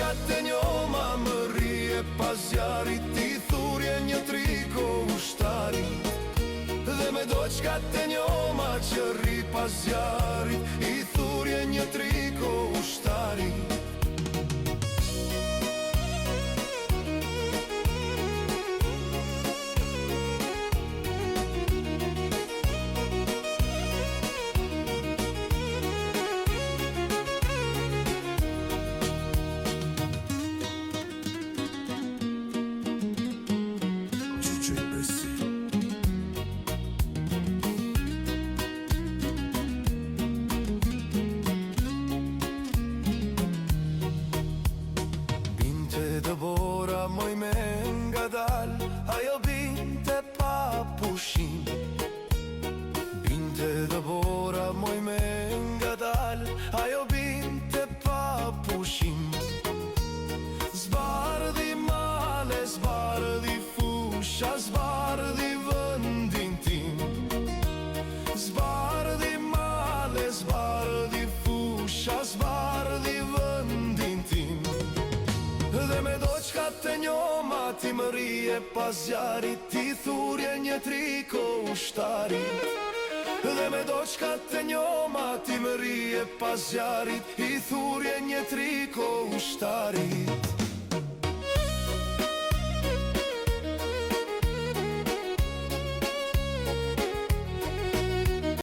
doçkate njoma më rije pas zjarit, i thurje një triko ushtarit. Dhe me doçkate njoma që rri pas zjarit, i thurje një triko ushtarit. Dëbora moj me nga dal, ajo binte pa pushim. Binte Dëbora moj me nga dal, ajo binte pa pushim. Zbardhi male, zbardhi fusha, zbardhi vëndin tim. Zbardhi male, zbardhi fusha, zbardhi vëndin tim. Dhe me doçkate njoma ti më rije pas zjarit, ti thurje një triko ushtarit. Dhe me doçkate njoma ti më rije pas zjarit, i thurje një triko ushtarit.